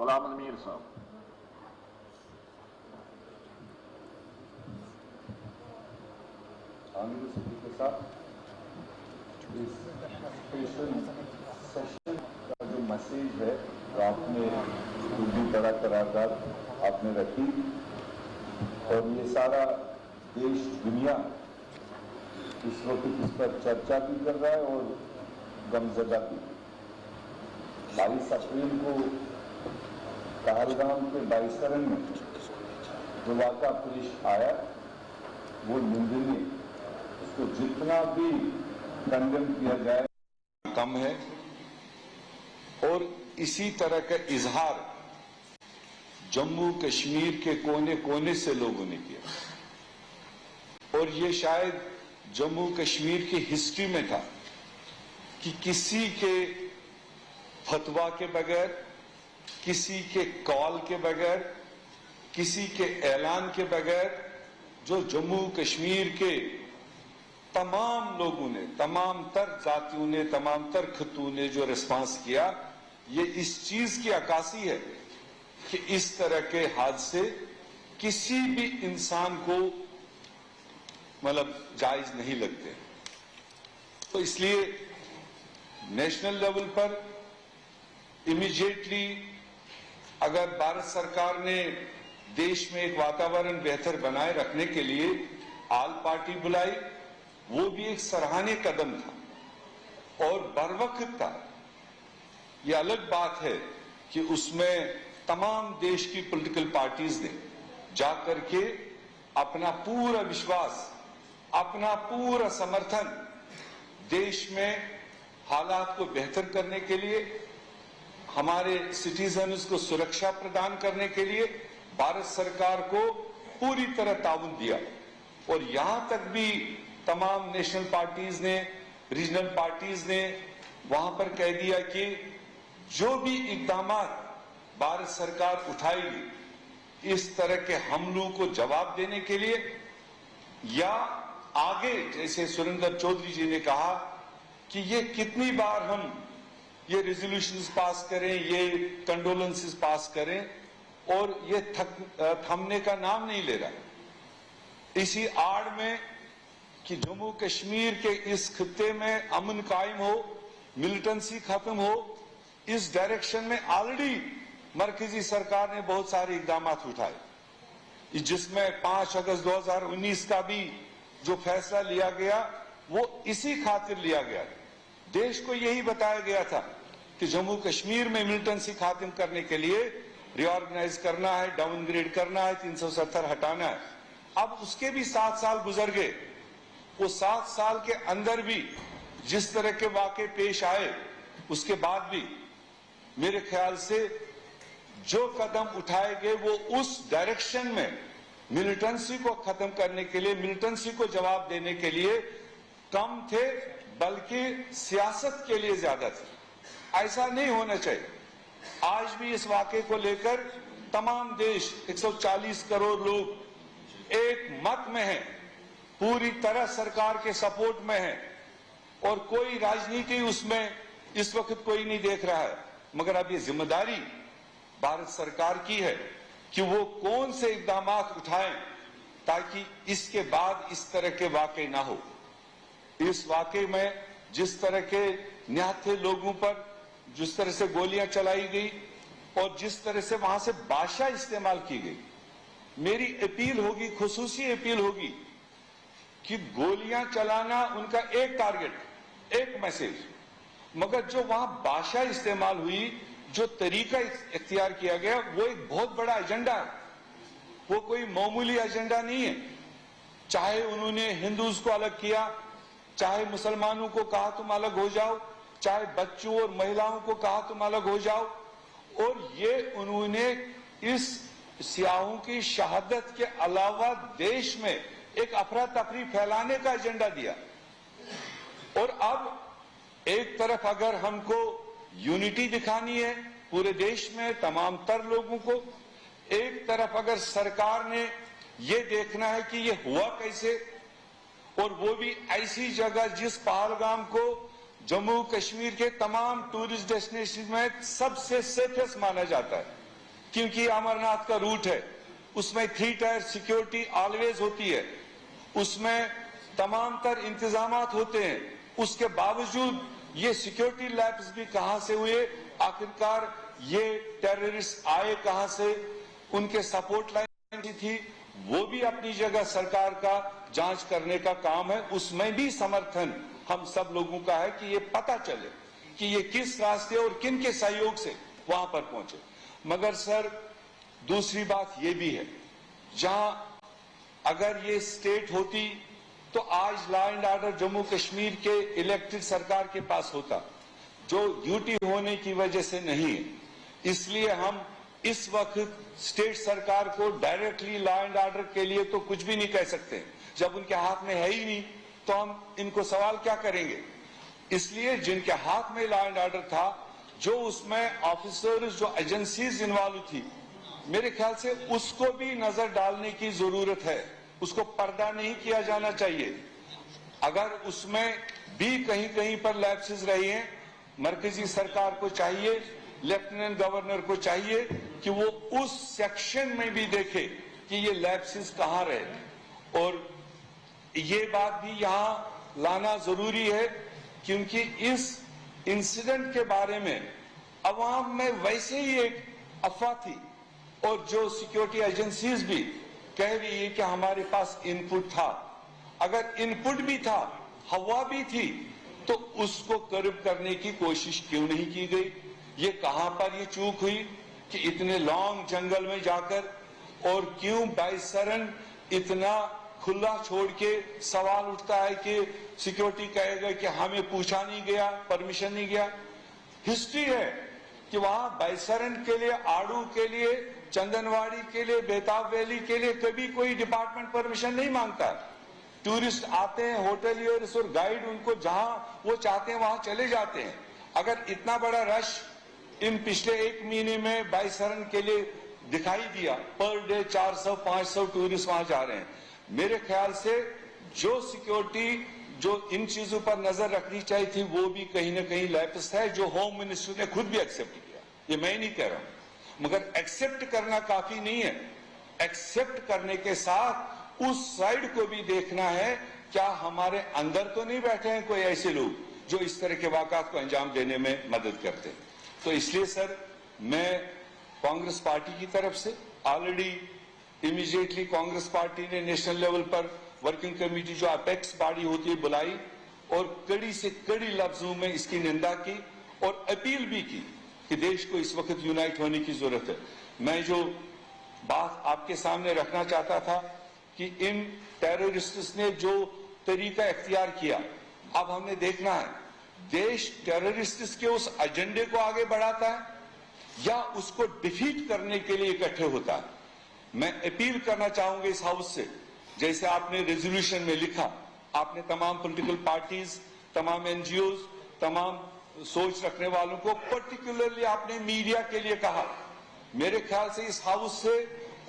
غلام میر صاحب. عامر صدیق کے ساتھ اس اسپیشل سیشن کا جو میسیج ہے جو آپ نے اردو بڑا قرارداد آپ نے رکھی اور یہ سارا دیش دنیا اس وقت اس پر چرچا بھی کر رہا ہے اور غمزدہ بھی. 22 اپریل کو پہلگام کے بائیسرن میں جو واقعہ پیش آیا وہ نندنی، اس کو جتنا بھی کنڈم کیا جائے کم ہے. اور اسی طرح کا اظہار جموں کشمیر کے کونے کونے سے لوگوں نے کیا اور یہ شاید جموں کشمیر کی ہسٹری میں تھا کہ کسی کے فتویٰ کے بغیر، کسی کے کال کے بغیر، کسی کے اعلان کے بغیر جو جموں کشمیر کے تمام لوگوں نے، تمام تر ذاتیوں نے، تمام تر خطوں نے جو ریسپانس کیا، یہ اس چیز کی عکاسی ہے کہ اس طرح کے حادثے کسی بھی انسان کو جائز نہیں لگتے. تو اس لیے نیشنل لیول پر امیڈیٹلی اگر بھارت سرکار نے دیش میں ایک واتاورن بہتر بنائے رکھنے کے لیے آل پارٹی بلائی، وہ بھی ایک سراہنی قدم تھا اور بروقت تھا. یہ الگ بات ہے کہ اس میں تمام دیش کی پولیٹیکل پارٹیز نے جا کر کے اپنا پورا وشواس، اپنا پورا سمرتھن دیش میں حالات کو بہتر کرنے کے لیے، ہمارے سٹیزنز کو سرکشا پردان کرنے کے لیے بھارت سرکار کو پوری طرح تعاون دیا. اور یہاں تک بھی تمام نیشنل پارٹیز نے، ریجنل پارٹیز نے وہاں پر کہہ دیا کہ جو بھی اقدامات بھارت سرکار اٹھائے گی اس طرح کے حملوں کو جواب دینے کے لیے، یا آگے جیسے سریندر چودھری جی نے کہا کہ یہ کتنی بار ہم یہ ریزولوشنز پاس کریں، یہ کنڈولنسز پاس کریں اور یہ تھمنے کا نام نہیں لے رہا. اسی آڑ میں کہ جموں کشمیر کے اس خطے میں امن قائم ہو، ملیٹنسی ختم ہو، اس ڈائریکشن میں آلریڈی مرکزی سرکار نے بہت سارے اقدامات اٹھائے، جس میں 5 اگست 2019 کا بھی جو فیصلہ لیا گیا وہ اسی خاطر لیا گیا. دیش کو یہی بتایا گیا تھا کہ جموں کشمیر میں ملیٹنسی ختم کرنے کے لیے ری آرگنائز کرنا ہے، ڈاؤن گریڈ کرنا ہے، 370 ہٹانا ہے. اب اس کے بھی 7 سال گزر گئے. وہ 7 سال کے اندر بھی جس طرح کے واقعے پیش آئے اس کے بعد بھی میرے خیال سے جو قدم اٹھائے گئے وہ اس ڈائریکشن میں ملیٹنسی کو ختم کرنے کے لیے، ملیٹنسی کو جواب دینے کے لیے کم تھے، بلکہ سیاست کے لیے زیادہ تھے. ایسا نہیں ہونا چاہیے. آج بھی اس واقعے کو لے کر تمام دیش 140 کروڑ لوگ ایک مت میں ہیں، پوری طرح سرکار کے سپورٹ میں ہیں اور کوئی راجنیتی اس میں اس وقت کوئی نہیں دیکھ رہا ہے. مگر اب یہ ذمہ داری بھارت سرکار کی ہے کہ وہ کون سے اقدامات اٹھائیں تاکہ اس کے بعد اس طرح کے واقعے نہ ہو. اس واقعے میں جس طرح کے نہتے لوگوں پر جس طرح سے گولیاں چلائی گئی اور جس طرح سے وہاں سے بھاشا استعمال کی گئی، میری اپیل ہوگی، خصوصی اپیل ہوگی کہ گولیاں چلانا ان کا ایک ٹارگٹ، ایک میسج، مگر جو وہاں بھاشا استعمال ہوئی، جو طریقہ اختیار کیا گیا وہ ایک بہت بڑا ایجنڈا ہے. وہ کوئی معمولی ایجنڈا نہیں ہے. چاہے انہوں نے ہندوز کو الگ کیا، چاہے مسلمانوں کو کہا تم الگ ہو جاؤ، چاہے بچوں اور مہیلاؤں کو کہا تم الگ ہو جاؤ، اور یہ انہوں نے اس سیاحوں کی شہادت کے علاوہ دیش میں ایک افراتفری پھیلانے کا ایجنڈا دیا. اور اب ایک طرف اگر ہم کو یونٹی دکھانی ہے پورے دیش میں تمام تر لوگوں کو، ایک طرف اگر سرکار نے یہ دیکھنا ہے کہ یہ ہوا کیسے، اور وہ بھی ایسی جگہ جس پہلگام کو جموں کشمیر کے تمام ٹورسٹ ڈیسٹینیشن میں سب سے سیفسٹ مانا جاتا ہے، क्योंकि अमरनाथ का रूट है, उसमें 3 टायर सिक्योरिटी ऑलवेज होती है, उसमें तमाम तर इंतजामात होते हैं। उसके बावजूद ये सिक्योरिटी लैप्स भी कहां से हुए, आखिरकार ये टेररिस्ट आए कहां से, उनके सपोर्ट लाइन थी, वो भी अपनी जगह सरकार का जांच करने का काम है। उसमें भी समर्थन हम सब लोगों का है कि ये पता चले कि ये किस रास्ते और किन के सहयोग से वहां पर पहुंचे। मगर सर, दूसरी बात ये भी है, जहां अगर ये स्टेट होती तो आज law and order Jammu Kashmir के इलेक्टेड सरकार के पास होता, जो ड्यूटी होने की वजह से नहीं है। इसलिए हम इस वक्त स्टेट सरकार को डायरेक्टली लॉ एंड ऑर्डर के लिए तो कुछ भी नहीं कह सकते। जब उनके हाथ में है ही नहीं तो हम इनको सवाल क्या करेंगे। इसलिए जिनके हाथ में लॉ एंड ऑर्डर था, जो उसमें ऑफिसर्स, जो एजेंसीज इन्वॉल्व थी, मेरे ख्याल से उसको भी नजर डालने की जरूरत है, उसको पर्दा नहीं किया जाना चाहिए। अगर उसमें भी कहीं कहीं पर लैप्सेस रही हैं, मरकजी सरकार को चाहिए, लेफ्टिनेंट गवर्नर को चाहिए कि वो उस सेक्शन में भी देखे कि ये लैप्सेस कहां रहे। और ये बात भी यहां लाना जरूरी है, क्योंकि इस इंसिडेंट के बारे में अवाम में वैसे ही एक अफवाह थी, और जो सिक्योरिटी एजेंसीज भी कह रही है कि हमारे पास इनपुट था। अगर इनपुट भी था, हवा भी थी, तो उसको कर्ब करने की कोशिश क्यों नहीं की गई। ये कहां पर ये चूक हुई कि इतने लॉन्ग जंगल में जाकर, और क्यों बाइसरन इतना खुला छोड़ के सवाल उठता है कि सिक्योरिटी कहेगा कि हमें पूछा नहीं गया, परमिशन नहीं गया। हिस्ट्री है कि वहां बाइसरन के लिए, आड़ू के लिए, चंदनवाड़ी के लिए, बेताब वैली के लिए कभी कोई डिपार्टमेंट परमिशन नहीं मांगता। टूरिस्ट आते हैं, होटलियर्स और गाइड उनको जहां वो चाहते हैं वहां चले जाते हैं। अगर इतना बड़ा रश इन पिछले 1 महीने में बाइसरन के लिए दिखाई दिया, पर डे 400-500 टूरिस्ट वहां जा रहे हैं, मेरे ख्याल से जो सिक्योरिटी, जो इन चीजों पर नजर रखनी चाहिए थी, वो भी कहीं ना कहीं लैप्स है, जो होम मिनिस्टर ने खुद भी एक्सेप्ट किया। ये मैं नहीं कह रहा हूं, मगर एक्सेप्ट करना काफी नहीं है। एक्सेप्ट करने के साथ उस साइड को भी देखना है, क्या हमारे अंदर तो नहीं बैठे हैं कोई ऐसे लोग जो इस तरह के वाकयात को अंजाम देने में मदद करते हैं। तो इसलिए सर, मैं कांग्रेस पार्टी की तरफ से ऑलरेडी इमीडिएटली कांग्रेस पार्टी ने नेशनल लेवल पर वर्किंग कमेटी, जो अपेक्स बॉडी होती है, बुलाई और कड़ी से कड़ी लफ्जों में इसकी निंदा की और अपील भी की कि देश को इस वक्त यूनाइट होने की जरूरत है। मैं जो बात आपके सामने रखना चाहता था कि इन टेररिस्ट्स ने जो तरीका इख्तियार किया, अब हमने देखना है देश टेररिस्ट्स के उस एजेंडे को आगे बढ़ाता है या उसको डिफीट करने के लिए इकट्ठे होता है। मैं अपील करना चाहूंगा इस हाउस से, जैसे आपने रेजोल्यूशन में लिखा, आपने तमाम पॉलिटिकल पार्टीज, तमाम एनजीओज, तमाम सोच रखने वालों को, पर्टिकुलरली आपने मीडिया के लिए कहा। मेरे ख्याल से इस हाउस से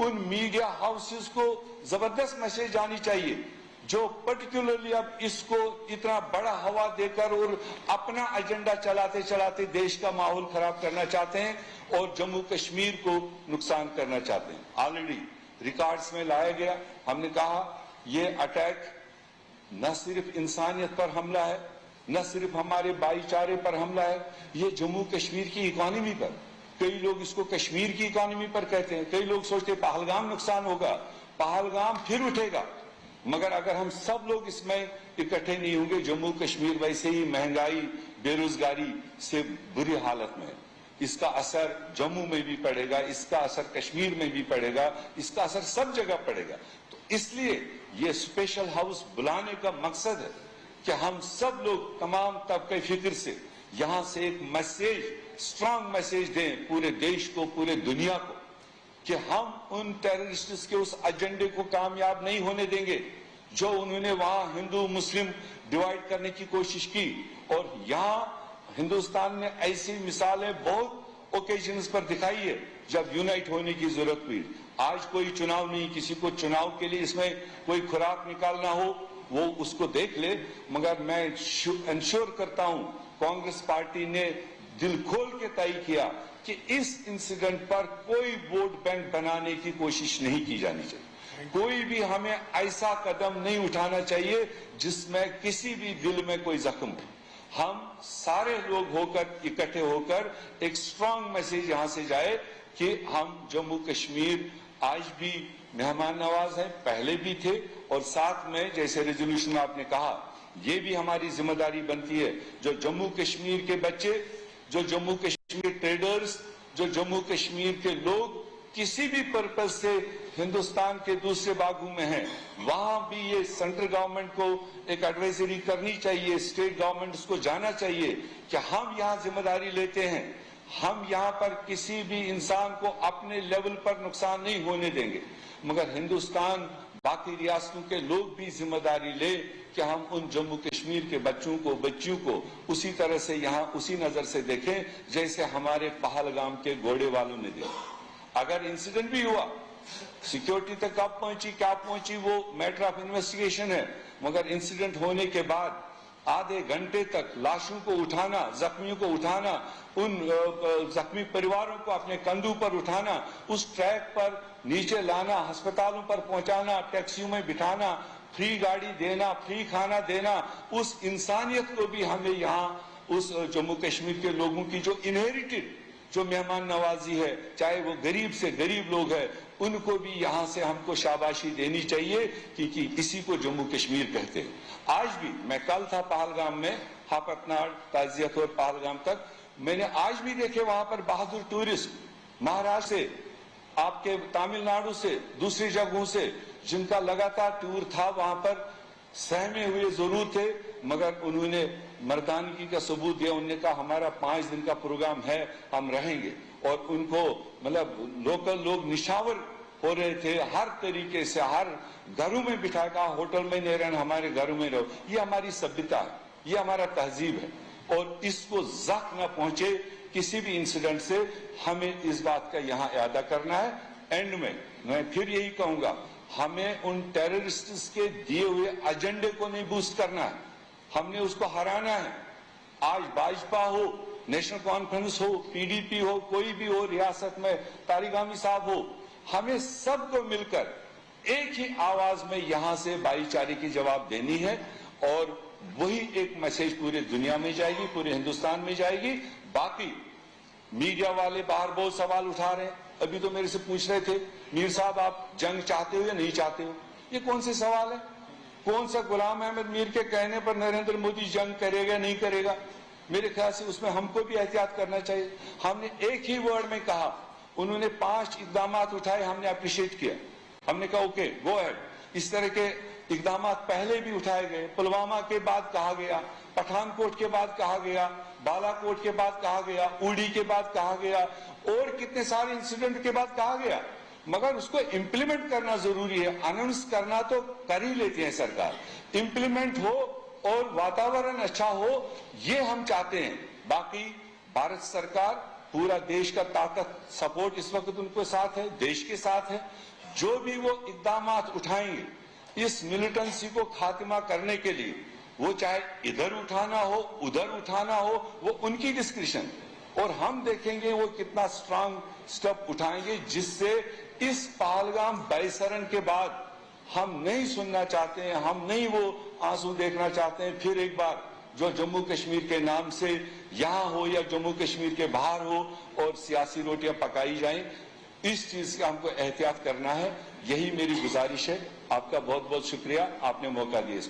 उन मीडिया हाउसेस को जबरदस्त मैसेज जानी चाहिए जो पर्टिकुलरली अब इसको इतना बड़ा हवा देकर और अपना एजेंडा चलाते चलाते देश का माहौल खराब करना चाहते हैं और जम्मू कश्मीर को नुकसान करना चाहते हैं। ऑलरेडी रिकॉर्ड्स में लाया गया, हमने कहा ये अटैक न सिर्फ इंसानियत पर हमला है, न सिर्फ हमारे भाईचारे पर हमला है, ये जम्मू कश्मीर की इकोनॉमी पर, कई लोग इसको कश्मीर की इकोनॉमी पर कहते हैं, कई लोग सोचते हैं पहलगाम नुकसान होगा, पहलगाम फिर उठेगा। मगर अगर हम सब लोग इसमें इकट्ठे नहीं होंगे, जम्मू कश्मीर वैसे ही महंगाई, बेरोजगारी से बुरी हालत में है। इसका असर जम्मू में भी पड़ेगा, इसका असर कश्मीर में भी पड़ेगा, इसका असर सब जगह पड़ेगा। तो इसलिए ये स्पेशल हाउस बुलाने का मकसद है कि हम सब लोग तमाम तबके फिक्र से यहां से एक मैसेज, स्ट्रांग मैसेज दें पूरे देश को, पूरे दुनिया को, कि हम उन टेररिस्ट्स के उस एजेंडे को कामयाब नहीं होने देंगे जो उन्होंने वहां हिंदू मुस्लिम डिवाइड करने की कोशिश की। और यहां हिंदुस्तान ने ऐसी मिसालें बहुत ओकेजन्स पर दिखाई है जब यूनाइट होने की जरूरत हुई। आज कोई चुनाव नहीं, किसी को चुनाव के लिए इसमें कोई खुराक निकालना हो वो उसको देख ले, मगर मैं इंश्योर करता हूं कांग्रेस पार्टी ने दिल खोल के तय किया कि इस इंसिडेंट पर कोई वोट बैंक बनाने की कोशिश नहीं की जानी चाहिए। कोई भी हमें ऐसा कदम नहीं उठाना चाहिए जिसमें किसी भी दिल में कोई जख्म हो। हम सारे लोग होकर इकट्ठे होकर एक स्ट्रांग मैसेज यहां से जाए कि हम जम्मू कश्मीर आज भी मेहमान नवाज हैं, पहले भी थे, और साथ में जैसे रेजोल्यूशन में आपने कहा ये भी हमारी जिम्मेदारी बनती है, जो जम्मू कश्मीर के बच्चे, जो जम्मू कश्मीर ट्रेडर्स, जो जम्मू कश्मीर के लोग किसी भी पर्पज से हिंदुस्तान के दूसरे भागों में हैं, वहां भी ये सेंट्रल गवर्नमेंट को एक एडवाइजरी करनी चाहिए, स्टेट गवर्नमेंट्स को जाना चाहिए कि हम यहाँ जिम्मेदारी लेते हैं, हम यहाँ पर किसी भी इंसान को अपने लेवल पर नुकसान नहीं होने देंगे, मगर हिंदुस्तान बाकी रियासतों के लोग भी जिम्मेदारी ले कि हम उन जम्मू कश्मीर के बच्चों को, बच्चियों को उसी तरह से यहाँ उसी नजर से देखें जैसे हमारे पहलगाम के घोड़े वालों ने देखा। अगर इंसिडेंट भी हुआ, सिक्योरिटी तक कब पहुंची क्या पहुंची वो मैटर ऑफ इन्वेस्टिगेशन है, मगर इंसिडेंट होने के बाद आधे घंटे तक लाशों को उठाना, जख्मियों को उठाना, उन जख्मी परिवारों को अपने कंधों पर उठाना, उस ट्रैक पर नीचे लाना, अस्पतालों पर पहुंचाना, टैक्सियों में बिठाना, फ्री गाड़ी देना, फ्री खाना देना, उस इंसानियत को भी हमें यहाँ उस जम्मू कश्मीर के लोगों की जो इनहेरिटेड जो मेहमान नवाजी है, चाहे वो गरीब से गरीब लोग हैं, उनको भी यहाँ से हमको शाबाशी देनी चाहिए क्योंकि इसी को जम्मू कश्मीर कहते हैं। आज भी मैं कल था पहलगाम में, हापतनाड़, ताजियत और पहलगाम तक, मैंने आज भी देखे वहां पर बहादुर टूरिस्ट महाराष्ट्र से, आपके तमिलनाडु से, दूसरी जगहों से, जिनका लगातार टूर था, वहां पर सहमे हुए जरूर थे, मगर उन्होंने मर्दानगी का सबूत दिया। उन्होंने कहा हमारा 5 दिन का प्रोग्राम है, हम रहेंगे, और उनको मतलब लोकल लोग निशावर हो रहे थे हर तरीके से, हर घरों में बिठा कर, होटल में नहीं रहना, हमारे घरों में रहो। ये हमारी सभ्यता है, ये हमारा तहजीब है, और इसको जख्म न पहुंचे किसी भी इंसिडेंट से, हमें इस बात का यहाँ इरादा करना है। एंड में मैं फिर यही कहूंगा, हमें उन टेररिस्ट्स के दिए हुए एजेंडे को नहीं बूस्ट करना है, हमने उसको हराना है। आज भाजपा हो, नेशनल कॉन्फ्रेंस हो, पीडीपी हो, कोई भी हो रियासत में, तारिक आमी साहब हो, हमें सबको मिलकर एक ही आवाज में यहां से भाईचारे की जवाब देनी है, और वही एक मैसेज पूरे दुनिया में जाएगी, पूरे हिंदुस्तान में जाएगी। बाकी मीडिया वाले बाहर बहुत सवाल उठा रहे हैं, अभी तो मेरे से पूछ रहे थे, मीर साहब आप जंग चाहते हो या नहीं चाहते हो? ये कौन से सवाल है? कौन सा गुलाम अहमद मीर के कहने पर नरेंद्र मोदी जंग करेगा नहीं करेगा? मेरे ख्याल से उसमें हमको भी एहतियात करना चाहिए। हमने एक ही वर्ड में कहा, उन्होंने 5 इकदाम उठाए, हमने अप्रिशिएट किया, हमने कहा ओके गो अहेड। इस तरह के इकदाम पहले भी उठाए गए, पुलवामा के बाद कहा गया, पठानकोट के बाद कहा गया, बालाकोट के बाद कहा गया, उड़ी के बाद कहा गया, और कितने सारे इंसिडेंट के बाद कहा गया, मगर उसको इम्प्लीमेंट करना जरूरी है। अनाउंस करना तो कर ही लेती है सरकार, इम्प्लीमेंट हो और वातावरण अच्छा हो, ये हम चाहते हैं। बाकी भारत सरकार, पूरा देश का ताकत सपोर्ट इस वक्त उनके साथ है, देश के साथ है। जो भी वो इकदाम उठाएंगे इस मिलिटेंसी को खात्मा करने के लिए, वो चाहे इधर उठाना हो, उधर उठाना हो, वो उनकी डिस्क्रिप्शन, और हम देखेंगे वो कितना स्ट्रांग स्टेप उठाएंगे, जिससे इस पहलगाम बैसरन के बाद हम नहीं सुनना चाहते हैं, हम नहीं वो आंसू देखना चाहते हैं फिर एक बार जो जम्मू कश्मीर के नाम से यहाँ हो या जम्मू कश्मीर के बाहर हो और सियासी रोटियां पकाई जाएं। इस चीज का हमको एहतियात करना है, यही मेरी गुजारिश है। आपका बहुत बहुत शुक्रिया, आपने मौका दिया।